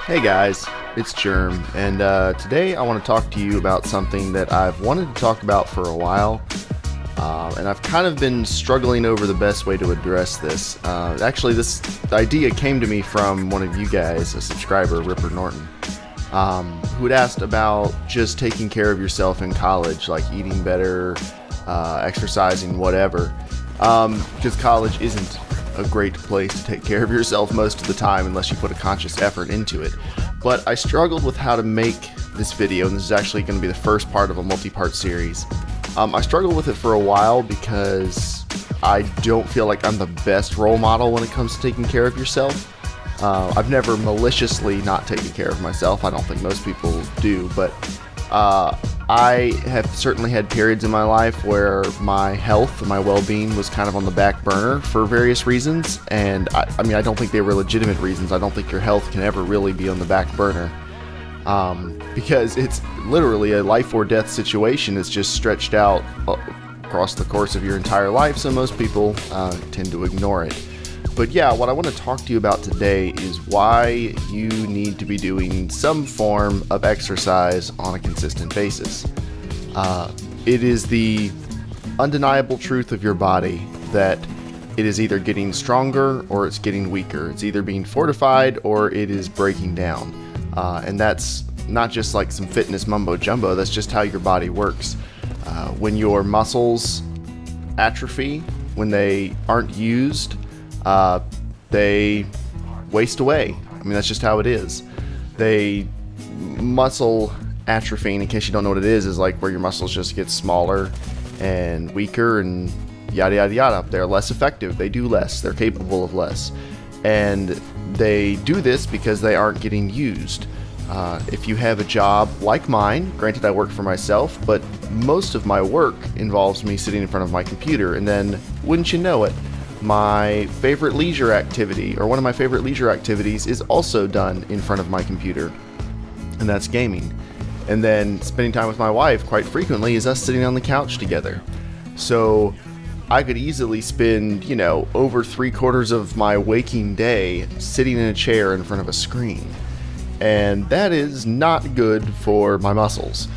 Hey guys, it's Germ, and today I want to talk to you about something that I've wanted to talk about for a while, and I've kind of been struggling over the best way to address this. Actually, this idea came to me from one of you guys, a subscriber, Ripper Norton, who had asked about just taking care of yourself in college, like eating better, exercising, whatever, because college isn't a great place to take care of yourself most of the time unless you put a conscious effort into it. But I struggled with how to make this video, and this is actually going to be the first part of a multi-part series. I struggled with it for a while because I don't feel like I'm the best role model when it comes to taking care of yourself. I've never maliciously not taken care of myself. I don't think most people do, but I have certainly had periods in my life where my health and my well-being was kind of on the back burner for various reasons, and I mean, I don't think they were legitimate reasons. I don't think your health can ever really be on the back burner, because it's literally a life or death situation. It's just stretched out across the course of your entire life, so most people tend to ignore it. But yeah, what I want to talk to you about today is why you need to be doing some form of exercise on a consistent basis. It is the undeniable truth of your body that it is either getting stronger or it's getting weaker. It's either being fortified or it is breaking down. And that's not just like some fitness mumbo jumbo, that's just how your body works. When your muscles atrophy, when they aren't used, they waste away. I mean, that's just how it is. Muscle atrophying, in case you don't know what it is like where your muscles just get smaller and weaker and yada yada yada. They're less effective. They do less. They're capable of less. And they do this because they aren't getting used. If you have a job like mine, granted I work for myself, but most of my work involves me sitting in front of my computer, and then, wouldn't you know it, my favorite leisure activity, or one of my favorite leisure activities, is also done in front of my computer, and that's gaming. And then spending time with my wife quite frequently is us sitting on the couch together. So I could easily spend, over 3/4 of my waking day sitting in a chair in front of a screen. And that is not good for my muscles.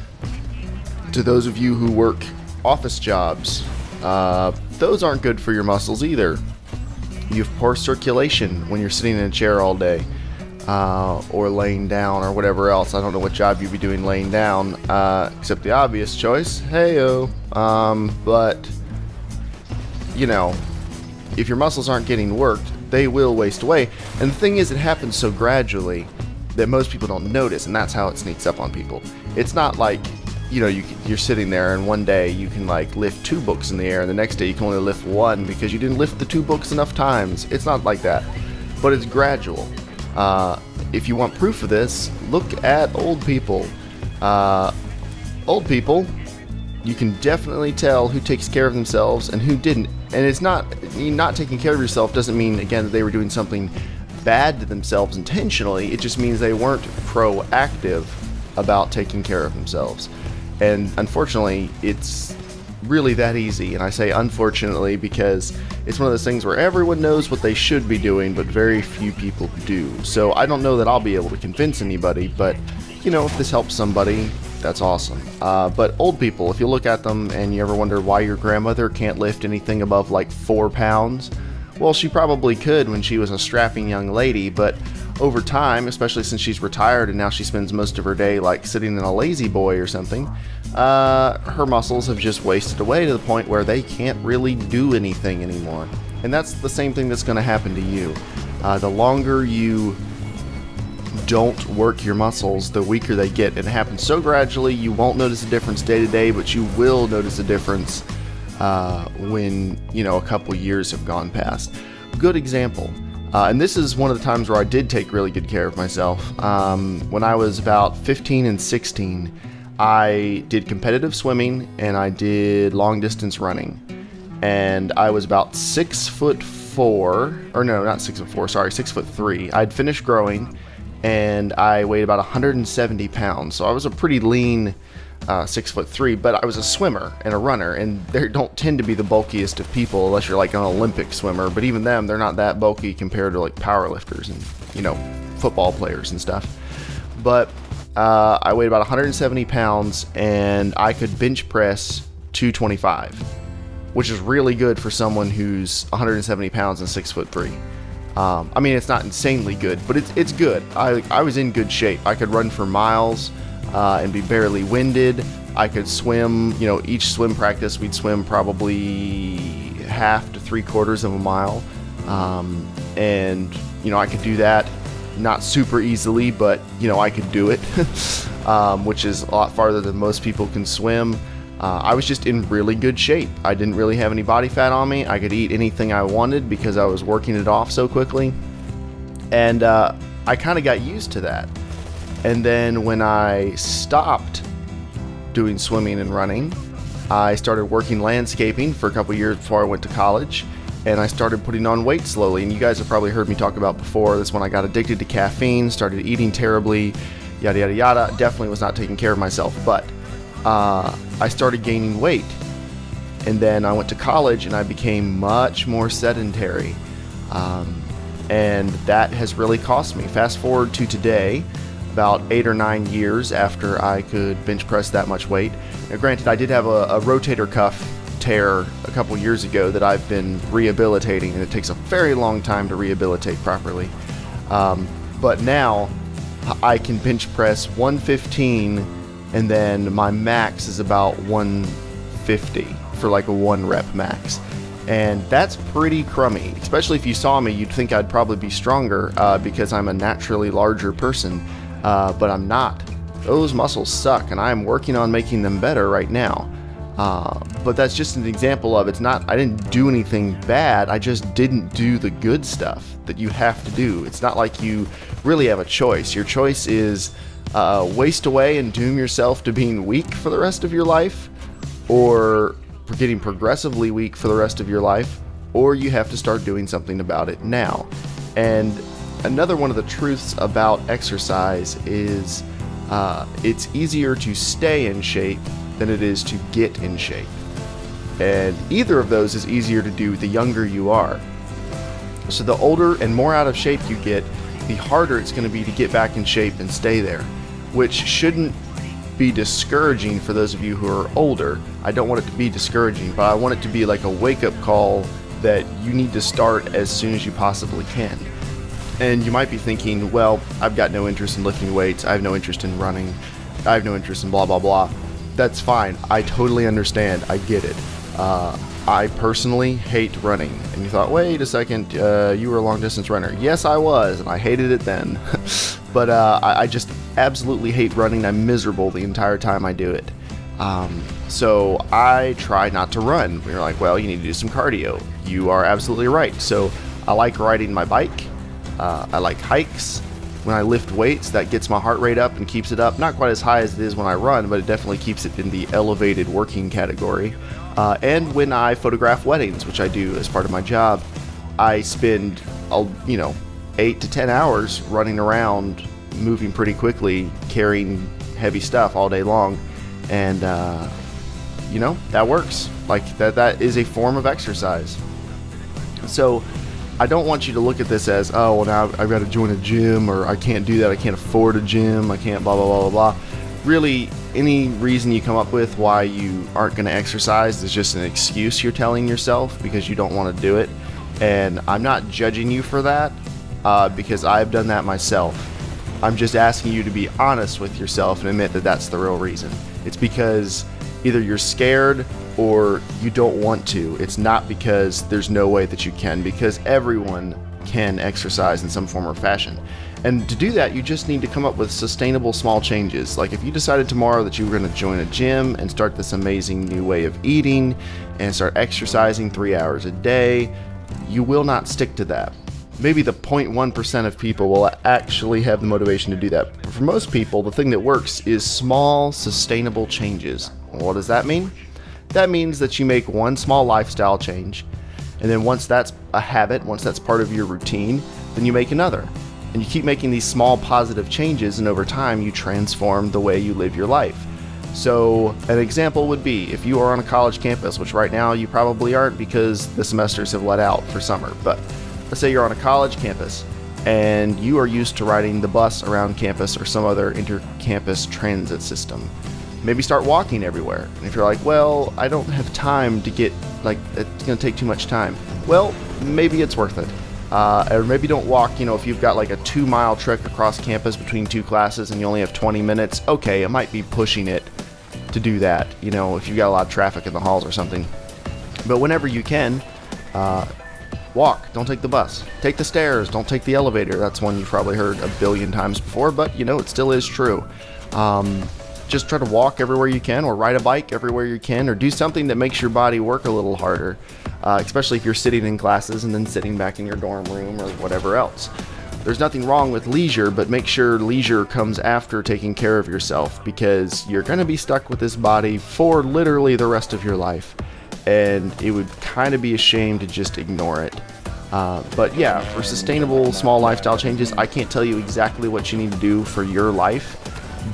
To those of you who work office jobs, those aren't good for your muscles either. You have poor circulation when you're sitting in a chair all day, or laying down, or whatever else. I don't know what job you'd be doing laying down, except the obvious choice, hey-o. But, if your muscles aren't getting worked, they will waste away. And the thing is, it happens so gradually that most people don't notice, and that's how it sneaks up on people. It's not like, you're sitting there and one day you can lift 2 books in the air, and the next day you can only lift 1 because you didn't lift the 2 books enough times. It's not like that, but it's gradual. If you want proof of this, look at old people. Old people, you can definitely tell who takes care of themselves and who didn't. And it's not taking care of yourself doesn't mean, again, that they were doing something bad to themselves intentionally. It just means they weren't proactive about taking care of themselves. And unfortunately, it's really that easy. And I say unfortunately because it's one of those things where everyone knows what they should be doing, but very few people do. So I don't know that I'll be able to convince anybody, but if this helps somebody, that's awesome. But old people, if you look at them and you ever wonder why your grandmother can't lift anything above 4 pounds, well, she probably could when she was a strapping young lady, but over time, especially since she's retired and now she spends most of her day sitting in a lazy boy or something, her muscles have just wasted away to the point where they can't really do anything anymore. And that's the same thing that's going to happen to you. The longer you don't work your muscles, the weaker they get. It happens so gradually you won't notice a difference day to day, but you will notice a difference when a couple years have gone past. Good example. And this is one of the times where I did take really good care of myself. When I was about 15 and 16, I did competitive swimming and I did long distance running. And I was about 6'4", or no, not 6'4", sorry, 6'3". I'd finished growing and I weighed about 170 pounds. So I was a pretty lean 6'3", but I was a swimmer and a runner, and they don't tend to be the bulkiest of people unless you're like an Olympic swimmer, but even them, they're not that bulky compared to like powerlifters and, you know, football players and stuff. But I weighed about 170 pounds, and I could bench press 225, which is really good for someone who's 170 pounds and 6'3". I mean, it's not insanely good, but it's good. I was in good shape. I could run for miles and be barely winded. I could swim, you know, each swim practice we'd swim probably half to 3/4 of a mile. And, you know, I could do that not super easily, but, you know, I could do it, which is a lot farther than most people can swim. I was just in really good shape. I didn't really have any body fat on me. I could eat anything I wanted because I was working it off so quickly. And I kind of got used to that. And then when I stopped doing swimming and running, I started working landscaping for a couple years before I went to college. And I started putting on weight slowly. And you guys have probably heard me talk about before. That's when I got addicted to caffeine, started eating terribly, yada, yada, yada. Definitely was not taking care of myself. But I started gaining weight, and then I went to college and I became much more sedentary, and that has really cost me. Fast forward to today, about 8 or 9 years after I could bench press that much weight. Now, granted, I did have a rotator cuff tear a couple years ago that I've been rehabilitating, and it takes a very long time to rehabilitate properly, but now I can bench press 115, and then my max is about 150 for like a 1 rep max. And that's pretty crummy. Especially if you saw me, you'd think I'd probably be stronger because I'm a naturally larger person, but I'm not. Those muscles suck, and I'm working on making them better right now. But that's just an example of, it's not, I didn't do anything bad, I just didn't do the good stuff that you have to do. It's not like you really have a choice. Your choice is waste away and doom yourself to being weak for the rest of your life, or getting progressively weak for the rest of your life, or you have to start doing something about it now. And another one of the truths about exercise is it's easier to stay in shape than it is to get in shape. And either of those is easier to do the younger you are. So the older and more out of shape you get, the harder it's going to be to get back in shape and stay there, which shouldn't be discouraging for those of you who are older. I don't want it to be discouraging, but I want it to be like a wake-up call that you need to start as soon as you possibly can. And you might be thinking, well, I've got no interest in lifting weights, I have no interest in running, I have no interest in blah, blah, blah. That's fine. I totally understand. I get it. I personally hate running. And you thought, wait a second, you were a long-distance runner. Yes, I was, and I hated it then. But I just absolutely hate running. I'm miserable the entire time I do it. So I try not to run. You're like, well, you need to do some cardio. You are absolutely right. So I like riding my bike. I like hikes. When I lift weights, that gets my heart rate up and keeps it up. Not quite as high as it is when I run, but it definitely keeps it in the elevated working category. And when I photograph weddings, which I do as part of my job, I spend, 8 to 10 hours running around, moving pretty quickly, carrying heavy stuff all day long. And, that works. Like, that is a form of exercise. So I don't want you to look at this as, oh, well, now I've got to join a gym, or I can't do that, I can't afford a gym, I can't blah, blah, blah, blah, blah. Really, any reason you come up with why you aren't going to exercise is just an excuse you're telling yourself because you don't want to do it. And I'm not judging you for that because I've done that myself. I'm just asking you to be honest with yourself and admit that that's the real reason. It's because either you're scared or you don't want to. It's not because there's no way that you can, because everyone can exercise in some form or fashion. And to do that, you just need to come up with sustainable small changes. Like if you decided tomorrow that you were going to join a gym and start this amazing new way of eating and start exercising 3 hours a day, you will not stick to that. Maybe the 0.1% of people will actually have the motivation to do that. But for most people, the thing that works is small, sustainable changes. What does that mean? That means that you make one small lifestyle change, and then once that's a habit, once that's part of your routine, then you make another. And you keep making these small positive changes, and over time you transform the way you live your life. So an example would be if you are on a college campus, which right now you probably aren't because the semesters have let out for summer, but let's say you're on a college campus and you are used to riding the bus around campus or some other inter-campus transit system. Maybe start walking everywhere. And if you're like, well, I don't have time to get, like, it's going to take too much time. Well, maybe it's worth it. Or maybe don't walk, you know, if you've got like a 2-mile trek across campus between 2 classes and you only have 20 minutes, okay, it might be pushing it to do that, you know, if you've got a lot of traffic in the halls or something. But whenever you can, walk, don't take the bus. Take the stairs, don't take the elevator. That's one you've probably heard a billion times before, but you know, it still is true. Just try to walk everywhere you can, or ride a bike everywhere you can, or do something that makes your body work a little harder, especially if you're sitting in classes and then sitting back in your dorm room or whatever else. There's nothing wrong with leisure, but make sure leisure comes after taking care of yourself, because you're going to be stuck with this body for literally the rest of your life, and it would kind of be a shame to just ignore it. But yeah, for sustainable small lifestyle changes, I can't tell you exactly what you need to do for your life,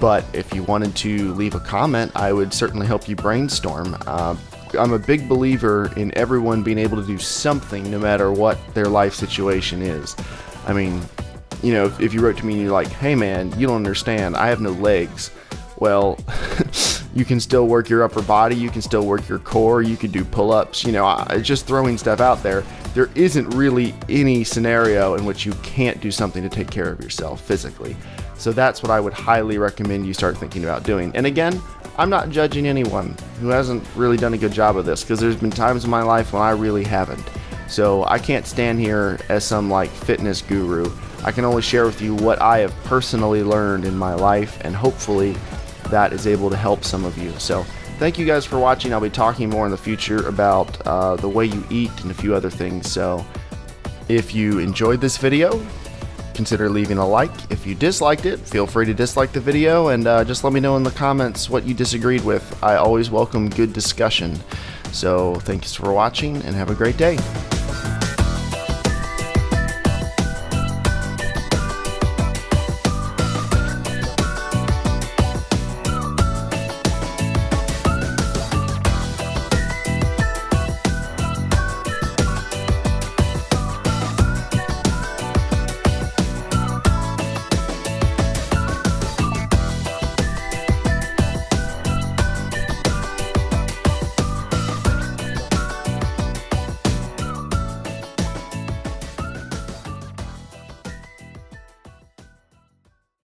but if you wanted to leave a comment, I would certainly help you brainstorm. I'm a big believer in everyone being able to do something no matter what their life situation is. I mean, you know, if you wrote to me and you're like, hey man, you don't understand, I have no legs. Well, you can still work your upper body, you can still work your core, you can do pull-ups, you know, just throwing stuff out there. There isn't really any scenario in which you can't do something to take care of yourself physically. So that's what I would highly recommend you start thinking about doing. And again, I'm not judging anyone who hasn't really done a good job of this, because there's been times in my life when I really haven't. So I can't stand here as some like fitness guru. I can only share with you what I have personally learned in my life, and hopefully that is able to help some of you. So thank you guys for watching. I'll be talking more in the future about the way you eat and a few other things. So if you enjoyed this video, consider leaving a like. If you disliked it, feel free to dislike the video, and just let me know in the comments what you disagreed with. I always welcome good discussion. So thanks for watching, and have a great day.